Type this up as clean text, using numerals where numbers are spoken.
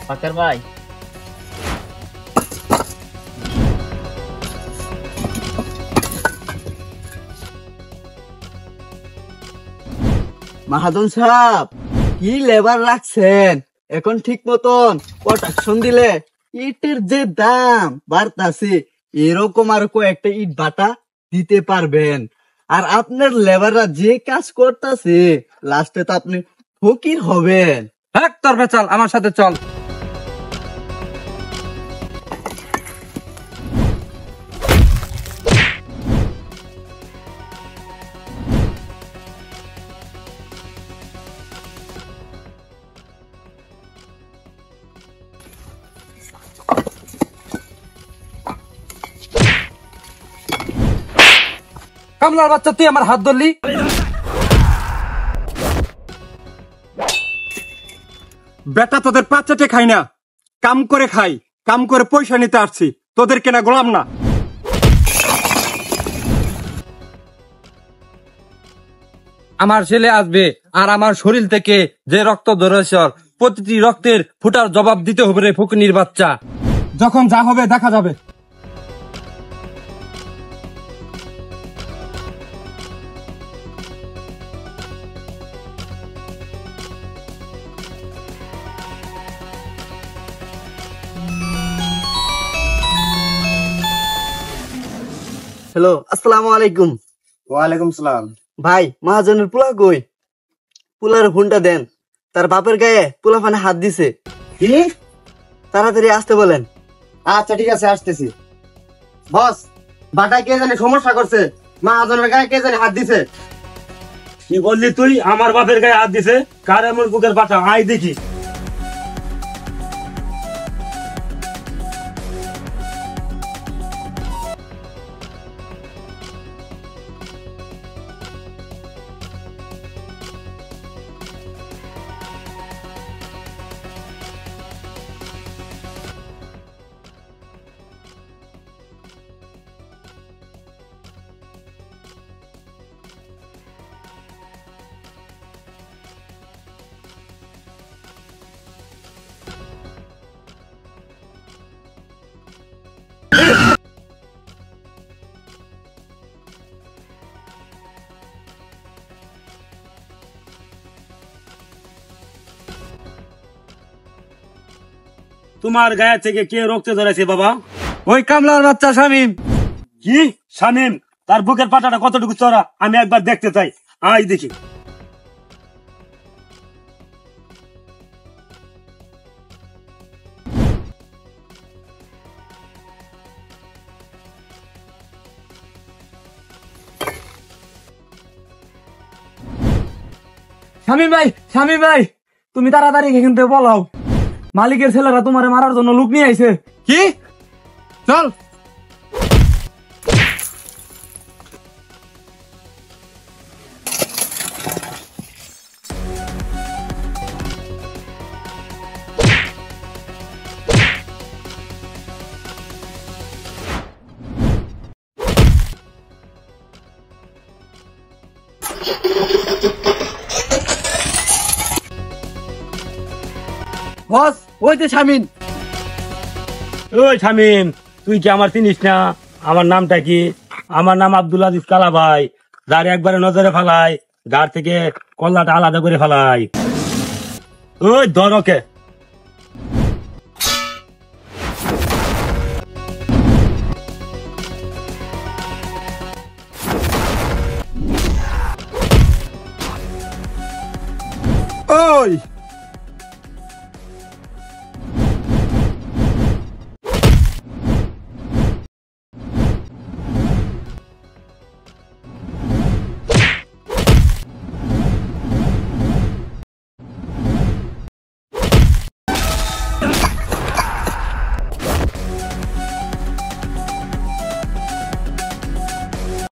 পাকার ভাই, মাহাজন সাহেব, কি লেবার রাখছেন? এখন ঠিক মতন প্রোটেকশন দিলে ইটের যে দাম বাড়তাছে, এরকম আর কয়েকটা ইট বাটা দিতে পারবেন। আর আপনার লেবাররা যে কাজ করতেছে, লাস্টে তো আপনি ফকির হবেন। হ্যাঁ, তোর চল আমার সাথে চল। কামলার বাচ্চা, তুই আমার হাত ধরলি। বেটা, তোদের পাচ্চাটে খাই না, কাম করে খাই, কাম করে পয়সা নিতে আসছি, তোদের কেনা গোলাম না। আমার ছেলে আসবে আর আমার শরীর থেকে যে রক্ত ধরেছে, প্রতিটি রক্তের ফুটার জবাব দিতে হবে রে ফকিনীর বাচ্চা। যখন যা হবে দেখা যাবে। হ্যালো, আসসালামু আলাইকুম। ওয়ালাইকুম সালাম। ভাই, মহাজনের পোলা কই? পোলার ফোনটা দেন, তার বাপের গায়ে পোলা ফানে হাত দিছে। কি? তাড়াতাড়ি আসতে বলেন। আচ্ছা ঠিক আছে, আসতেছি। বস, বাটায় কে জানি সমস্যা করছে, মহাজনের গায়ে কে জানি হাত দিছে। কি বললি তুই? আমার বাপের গায়ে হাত দিছে? কার এমন বুকের পাটা? আই দেখি। তোমার গায়ে থেকে কে রক্ত ধরেছে বাবা? ওই কামলার বাচ্চা শামিম। কি শামিম? তার বুকের পাটাটা কতটুকু চড়া আমি একবার দেখতে চাই। আই দেখি। শামিম ভাই, শামিম ভাই, তুমি তাড়াতাড়ি এখান থেকে বলাও, মালিকের ছেলেরা তোমারে মারার জন্য লোক নিয়ে আইছে। কি? চল। বস, ওই যে শামিন। ওই শামিম, তুই কি আমার চিনিস না? আমার নামটা কি? আমার নাম আব্দুল আজিজ কালা ভাই। যার একবারে নজরে ফেলাই, গার থেকে কল্লাটা আলাদা করে ফেলাই। ওই ধর ওকে। ওই